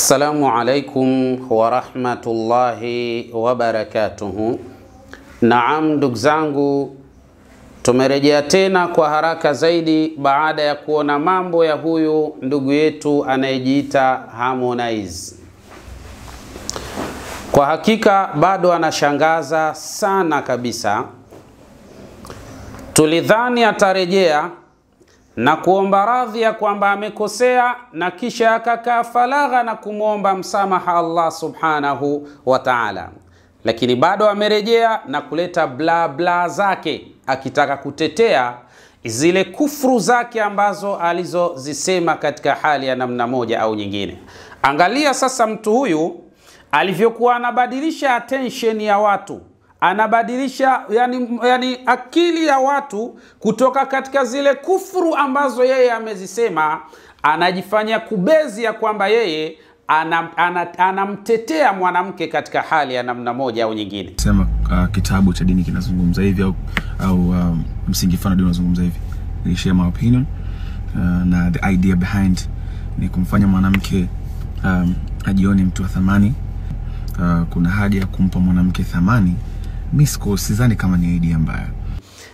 Assalamu alaikum wa rahmatullahi wa barakatuhu. Naam, ndugu zangu, tumerejea tena kwa haraka zaidi baada ya kuona mambo ya huyu ndugu yetu anayejiita Harmonize. Kwa hakika bado anashangaza sana kabisa. Tulidhani atarejea na kuomba radhi ya kwamba amekosea na kisha akakaa falagha na kumwomba msamaha Allah subhanahu wa ta'ala, lakini bado amerejea na kuleta bla bla zake akitaka kutetea zile kufuru zake ambazo alizozisema katika hali ya namna moja au nyingine. Angalia sasa mtu huyu alivyokuwa anabadilisha attention ya watu, anabadilisha yani akili ya watu kutoka katika zile kufuru ambazo yeye amezisema, anajifanya kubezi ya kwamba yeye anamtetea mwanamke katika hali ya namna moja au nyingine. Sema kitabu cha dini kinazungumza hivi au msingi fulani dini unazungumza hivi. Ni share my opinion na the idea behind ni kumfanya mwanamke ajione mtu wa thamani. Kuna haja ya kumpa mwanamke thamani. Misko sidhani kama ni idea mbaya.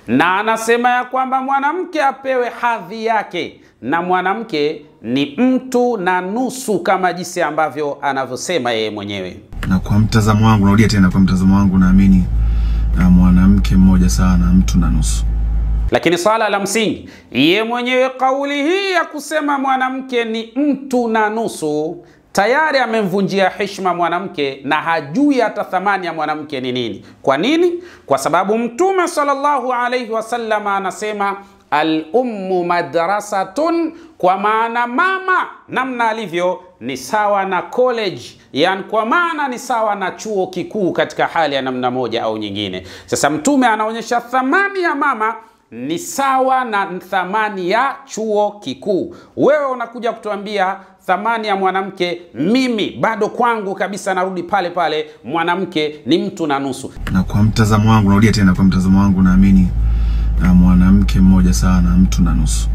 Na anasema ya kwamba mwanamke apewe hadhi yake, na mwanamke ni mtu na nusu kama jinsi ambavyo anavyosema yeye mwenyewe. Na kwa mtazamo wangu, narudia tena, kwa mtazamo wangu naamini mwanamke mmoja sawa na mtu na nusu. Lakini swala la msingi, yeye mwenyewe kauli hii ya kusema mwanamke ni mtu na nusu tayari amemvunjia heshima mwanamke na hajui hata thamani ya mwanamke ni nini. Kwa nini? Kwa sababu Mtume sallallahu alayhi wasallam anasema al-ummu madrasatun, kwa maana mama namna alivyo ni sawa na college, yani kwa maana ni sawa na chuo kikuu katika hali ya namna moja au nyingine. Sasa Mtume anaonyesha thamani ya mama ni sawa na thamani ya chuo kikuu. Wewe unakuja kutuambia thamani ya mwanamke, mimi bado kwangu kabisa narudi pale pale, mwanamke ni mtu na nusu. Na kwa mtazamo wangu, narudia tena, kwa mtazamo wangu naamini mwanamke mmoja sawa na mtu na nusu.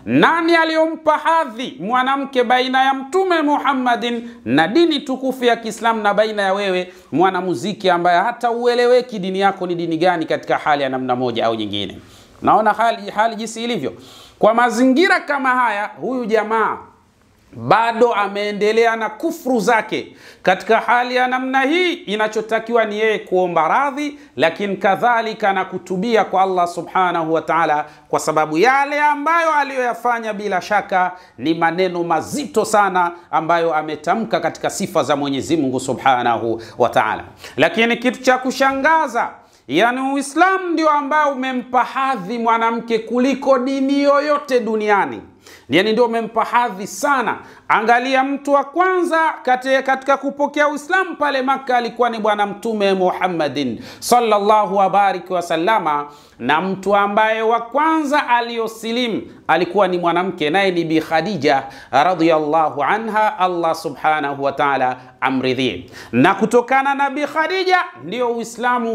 Nani aliyompa hadhi mwanamke baina ya Mtume Muhammadin na dini tukufu ya Kiislamu na baina ya wewe mwanamuziki ambaye hata ueleweki dini yako ni dini gani katika hali ya namna moja au nyingine? Naona hali jinsi ilivyo. Kwa mazingira kama haya, huyu jamaa bado ameendelea na kufuru zake katika hali ya namna hii. Inachotakiwa ni yeye kuomba radhi, lakini kadhalika na kutubia kwa Allah subhanahu wa ta'ala, kwa sababu yale ambayo aliyoyafanya bila shaka ni maneno mazito sana ambayo ametamka katika sifa za Mwenyezi Mungu subhanahu wa ta'ala. Lakini kitu cha kushangaza, yani Uislamu ndio ambao umempa hadhi mwanamke kuliko dini yoyote duniani. Yani ndio umempa hadhi sana. Angalia, mtu wa kwanza katika kupokea Uislamu pale Makka alikuwa ni bwana Mtume Muhammadin sallallahu abariki wasallama, na mtu ambaye wa kwanza aliyosilimu alikuwa ni mwanamke, naye ni Bi Khadija radhiyallahu anha, Allah subhanahu wa ta'ala amridhie. Na kutokana na Bi Khadija ndio Uislamu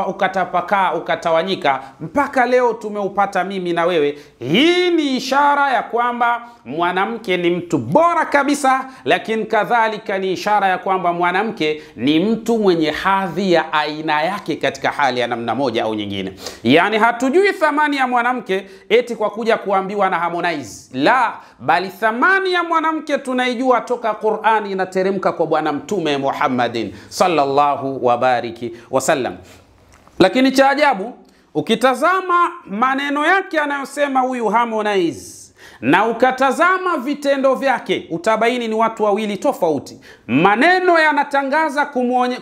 ukatapakaa ukatawanyika mpaka leo tumeupata mimi na wewe. Hii ni ishara ya kwamba mwanamke ni mtu bora kabisa, lakini kadhalika ni ishara ya kwamba mwanamke ni mtu mwenye hadhi ya aina yake katika hali ya namna moja au nyingine. Yani hatujui thamani ya mwanamke eti kwa kuja kuambiwa na Harmonize, la, bali thamani ya mwanamke tunaijua toka Qur'ani inateremka kwa bwana Mtume Muhammadin sallallahu wabariki wasallam. Lakini cha ajabu, ukitazama maneno yake anayosema huyu Harmonize na ukatazama vitendo vyake, utabaini ni watu wawili tofauti. Maneno yanatangaza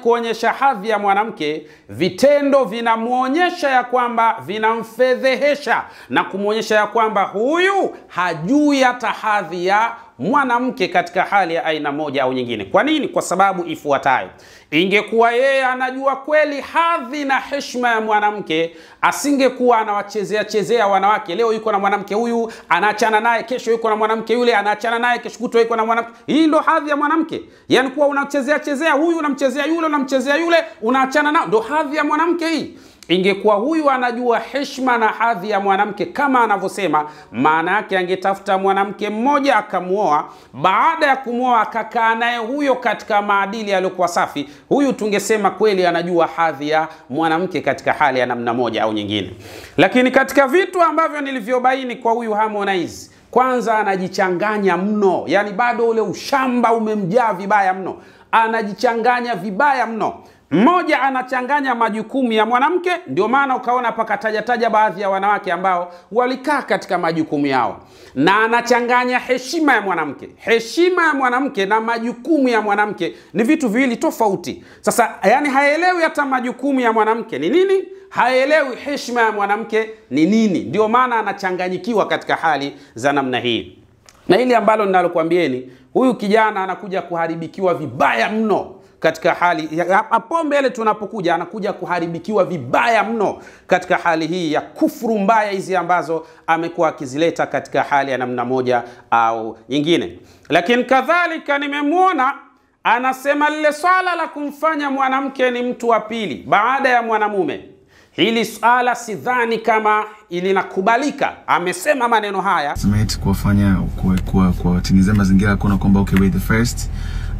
kuonyesha hadhi ya mwanamke, vitendo vinamuonyesha ya kwamba vinamfedhehesha na kumuonyesha ya kwamba huyu hajui hata hadhi ya mwanamke katika hali ya aina moja au nyingine. Kwa nini? Kwa sababu ifuatayo. Ingekuwa yeye anajua kweli hadhi na heshima ya mwanamke, asingekuwa anawachezea wanawake. Leo yuko na mwanamke huyu anaachana naye, kesho yuko na mwanamke yule anaachana naye, kesho kutwa yuko na mwanamke. Hii ndo hadhi ya mwanamke. Yani kuwa unamchezea huyu, unamchezea yule, unamchezea yule, unaachana nao, ndo hadhi ya mwanamke hii. ingekuwa huyu anajua heshima na hadhi ya mwanamke kama anavyosema, maana yake angetafuta mwanamke mmoja akamuoa, baada ya kumuoa akakaa naye huyo katika maadili yaliyokuwa safi, huyu tungesema kweli anajua hadhi ya mwanamke katika hali ya namna moja au nyingine. Lakini katika vitu ambavyo nilivyobaini kwa huyu Harmonize, kwanza anajichanganya mno, yani bado ule ushamba umemjaa vibaya mno, anajichanganya vibaya mno. Mmoja, anachanganya majukumu ya mwanamke, ndio maana ukaona pakataja baadhi ya wanawake ambao walikaa katika majukumu yao, na anachanganya heshima ya mwanamke. Heshima ya mwanamke na majukumu ya mwanamke ni vitu viwili tofauti. Sasa yani haelewi hata majukumu ya mwanamke ni nini, haelewi heshima ya mwanamke ni nini, ndio maana anachanganyikiwa katika hali za namna hii. Na hili ambalo ninalokuambieni, huyu kijana anakuja kuharibikiwa vibaya mno katika hali hapo mbele tunapokuja, anakuja kuharibikiwa vibaya mno katika hali hii ya kufuru mbaya hizi ambazo amekuwa akizileta katika hali ya namna moja au nyingine. Lakini kadhalika nimemwona anasema lile swala la kumfanya mwanamke ni mtu wa pili baada ya mwanamume, hili swala sidhani kama ilinakubalika. Amesema maneno haya kuwafanya kuwatengenezea mazingira kuona kwamba okay, wait, the first,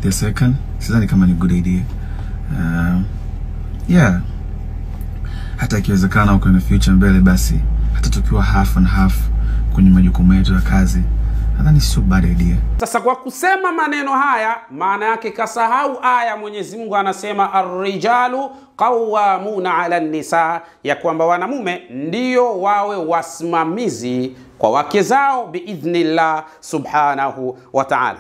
the second, sidhani kama ni good idea. Yeah, hata ikiwezekana uko in the future mbele, basi hata tukiwa half and half kwenye majukumu yetu ya kazi, nadhani sio bad idea. Sasa kwa kusema maneno haya, maana yake kasahau aya Mwenyezi Mungu anasema ar-rijalu qawwamuna 'ala an-nisa, ya kwamba wanamume ndio wawe wasimamizi kwa wake zao biidhnillah subhanahu wa ta'ala.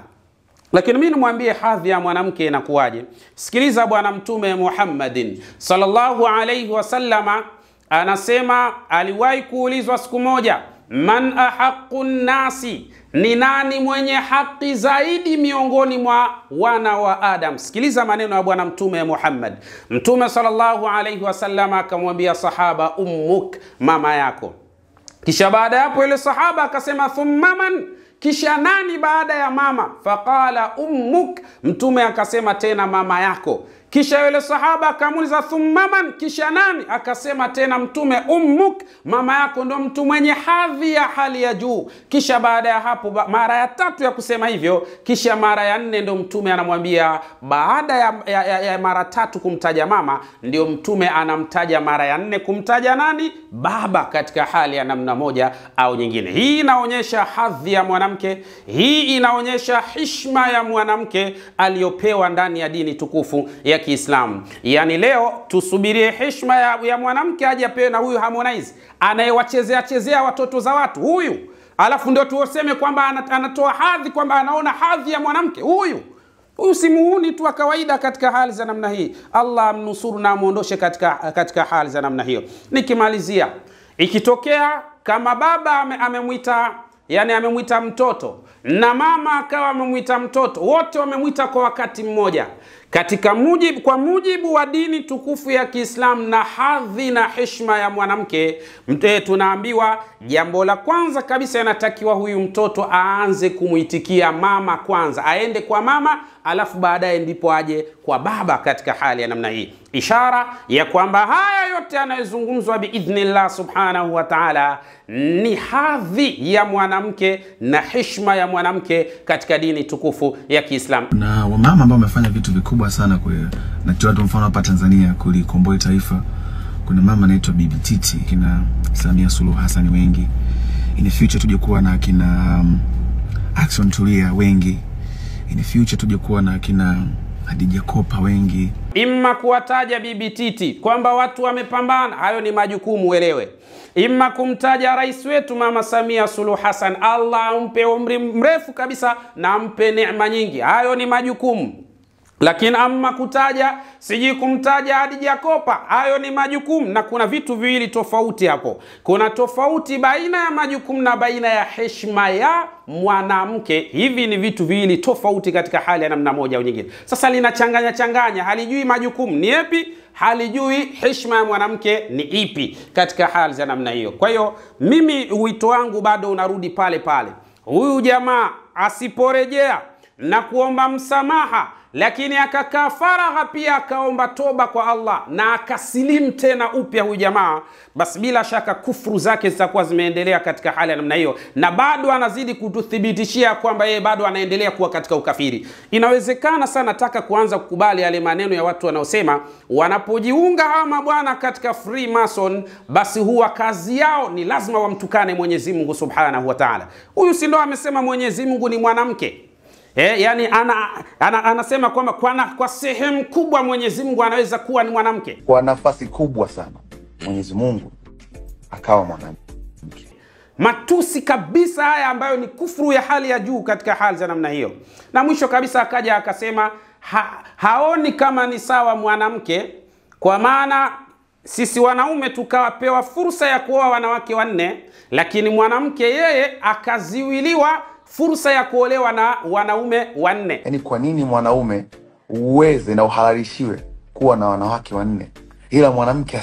Lakini mimi nimwambie hadhi ya mwanamke inakuwaje. Sikiliza bwana Mtume Muhammadin sallallahu alayhi wasallama anasema, aliwahi kuulizwa siku moja, man ahaqqun nasi, ni nani mwenye haki zaidi miongoni mwa wana wa Adam? Sikiliza maneno ya bwana Mtume Muhammad. Mtume sallallahu alayhi wasallama akamwambia sahaba, ummuk, mama yako. Kisha baada ya hapo ile sahaba akasema thumma man, kisha nani baada ya mama? Faqala ummuk, Mtume akasema tena mama yako. Kisha yule sahaba akamuuliza thumma man, kisha nani? Akasema tena Mtume ummuk, mama yako ndo mtu mwenye hadhi ya hali ya juu. Kisha baada ya hapo mara ya tatu ya kusema hivyo, kisha mara ya nne ndo Mtume anamwambia, baada ya mara tatu kumtaja mama, ndio Mtume anamtaja mara ya nne kumtaja nani? Baba, katika hali ya namna moja au nyingine. Hii inaonyesha hadhi ya mwanamke, hii inaonyesha heshima ya mwanamke aliyopewa ndani ya dini tukufu ya Kiislamu. Yani leo tusubirie heshima ya mwanamke aje apewe na huyu Harmonize anayewachezea watoto za watu huyu, alafu ndio tuoseme kwamba anatoa hadhi, kwamba anaona hadhi ya mwanamke huyu. Huyu si muhuni tu wa kawaida katika hali za namna hii. Allah amnusuru na amuondoshe katika hali za namna hiyo. Nikimalizia, ikitokea kama baba amemwita mtoto na mama akawa amemwita mtoto, wote wamemwita kwa wakati mmoja, kwa mujibu wa dini tukufu ya Kiislamu na hadhi na heshima ya mwanamke, tunaambiwa jambo la kwanza kabisa inatakiwa huyu mtoto aanze kumuitikia mama kwanza, aende kwa mama, alafu baadaye ndipo aje kwa baba katika hali ya namna hii. Ishara ya kwamba haya yote yanayozungumzwa biidhnillah subhanahu wa ta'ala ni hadhi ya mwanamke na heshima ya mwanamke katika dini tukufu ya Kiislamu. Na wamama ambao wamefanya vitu vikubwa sana na tuwa mfano hapa Tanzania kulikomboa taifa. Kuna mama anaitwa Bibi Titi, kina Samia Suluhu Hassan wengi. In the future tuje kuwa na kina Action Tulia wengi. In the future tuje kuwa na kina Hadija Kopa wengi. Imma kuwataja Bibi Titi kwamba watu wamepambana, hayo ni majukumu, uelewe. Imma kumtaja rais wetu Mama Samia Suluhu Hassan, Allah ampe umri mrefu kabisa na ampe neema nyingi, hayo ni majukumu. Lakini amma kutaja, siji kumtaja Hadija Kopa, hayo ni majukumu. Na kuna vitu viwili tofauti hapo. Kuna tofauti baina ya majukumu na baina ya heshima ya mwanamke. Hivi ni vitu viwili tofauti katika hali ya namna moja au nyingine. Sasa linachanganya, halijui majukumu ni yapi, halijui heshima ya mwanamke ni ipi katika hali za namna hiyo. Kwa hiyo mimi wito wangu bado unarudi pale pale. Huyu jamaa asiporejea na kuomba msamaha, lakini akakaa faragha pia akaomba toba kwa Allah na akasilimu tena upya huyu jamaa, basi bila shaka kufuru zake zitakuwa zimeendelea katika hali ya namna hiyo, na bado anazidi kututhibitishia kwamba yeye bado anaendelea kuwa katika ukafiri. Inawezekana sana nataka kuanza kukubali yale maneno ya watu wanaosema wanapojiunga hawa mabwana katika Freemason, basi huwa kazi yao ni lazima wamtukane Mwenyezi Mungu Subhanahu wa Ta'ala. Huyu si ndo amesema Mwenyezi Mungu ni mwanamke? Yani anasema kwamba kwa sehemu kubwa Mwenyezi Mungu anaweza kuwa ni mwanamke. Kwa nafasi kubwa sana Mwenyezi Mungu akawa mwanamke. Matusi kabisa haya ambayo ni kufuru ya hali ya juu katika hali za namna hiyo. Na mwisho kabisa akaja akasema haoni kama ni sawa mwanamke, kwa maana sisi wanaume tukapewa fursa ya kuoa wanawake 4, lakini mwanamke yeye akaziwiliwa fursa ya kuolewa na wanaume 4. Yani kwa nini mwanaume uweze na uhalalishiwe kuwa na wanawake 4, ila mwanamke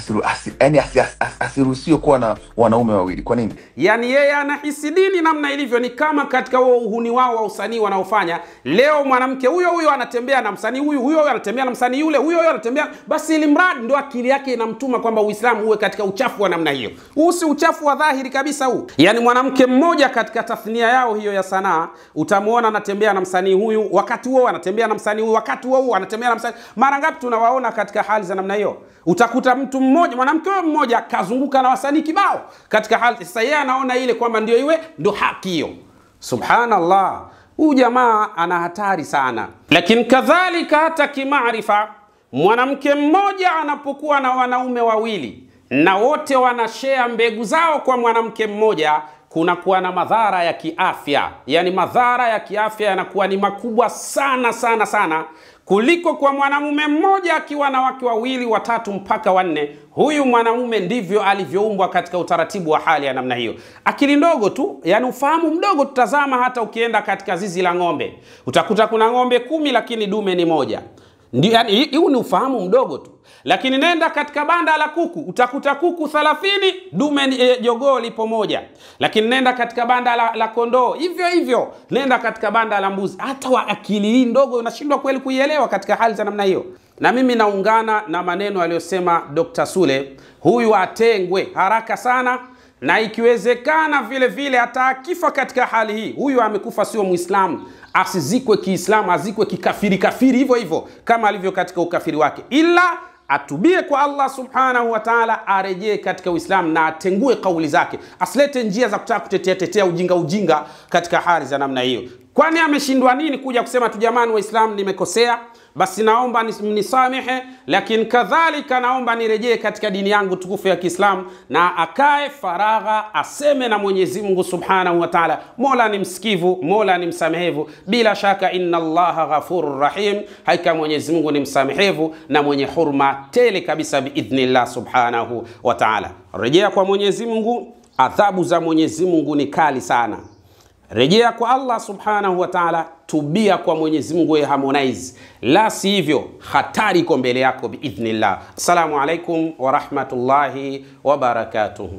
asiruhusiwe kuwa na wanaume 2? Kwa nini? Yani yeye anahisi dini namna ilivyo ni kama katika uhuni wao wa usanii wanaofanya. Leo mwanamke huyo anatembea na msanii huyo anatembea na msanii yule, huyo anatembea, basi ili mradi ndo akili yake inamtuma kwamba Uislamu uwe katika uchafu wa namna hiyo. Huu si uchafu wa dhahiri kabisa huu. Yani mwanamke mmoja katika tathnia yao hiyo ya sanaa, utamuona anatembea na msanii huyu, wakati huo anatembea na msanii huyu, wakati huo anatembea na msanii. Mara ngapi tunawaona katika hali za namna hiyo? Utakuta mtu mmoja, mwanamke mmoja kazunguka na wasanii kibao katika hali. Sasa yeye anaona ile kwamba ndio iwe ndio haki hiyo. Subhanallah, huyu jamaa ana hatari sana. Lakini kadhalika hata kimaarifa, mwanamke mmoja anapokuwa na wanaume 2 na wote wanashare mbegu zao kwa mwanamke mmoja, kunakuwa na madhara ya kiafya. Yani madhara ya kiafya yanakuwa ni makubwa sana sana sana kuliko kwa mwanamume mmoja akiwa na wake 2, 3 mpaka 4. Huyu mwanamume ndivyo alivyoumbwa katika utaratibu wa hali ya namna hiyo. Akili ndogo tu, yani ufahamu mdogo. Tutazama hata ukienda katika zizi la ng'ombe, utakuta kuna ng'ombe 10 lakini dume ni 1. Ndio, yani huu ni ufahamu mdogo tu. Lakini nenda katika banda la kuku, utakuta kuku 30, dume jogoo lipo 1. Lakini nenda katika banda la kondoo, hivyo hivyo. Nenda katika banda la mbuzi. Hata wa akili hii ndogo unashindwa kweli kuielewa katika hali za namna hiyo. Na mimi naungana na maneno aliyosema Dr. Sule, huyu atengwe haraka sana, na ikiwezekana vile vile hata akifa katika hali hii, huyu amekufa sio Muislamu, asizikwe Kiislamu, azikwe kikafiri hivyo hivyo kama alivyo katika ukafiri wake, ila atubie kwa Allah Subhanahu wa Ta'ala, arejee katika Uislamu na atengue kauli zake, asilete njia za kutaka kutetea ujinga katika hali za namna hiyo. Kwani ameshindwa nini kuja kusema tu jamani Waislamu nimekosea, basi naomba mnisamehe, lakini kadhalika naomba nirejee katika dini yangu tukufu ya Kiislamu, na akae faragha aseme na Mwenyezi Mungu Subhanahu wa Ta'ala. Mola ni msikivu, Mola ni msamehevu. Bila shaka inna Allaha ghafurur rahim, hakika Mwenyezi Mungu ni msamehevu na mwenye hurma tele kabisa biidhnillah Subhanahu wa Ta'ala. Rejea kwa Mwenyezi Mungu, adhabu za Mwenyezi Mungu ni kali sana. Rejea kwa Allah Subhanahu wa Ta'ala, tubia kwa Mwenyezi Mungu ya Harmonize, la si hivyo hatari iko mbele yako biidhnillah. Assalamu alaikum wa rahmatullahi wa barakatuh.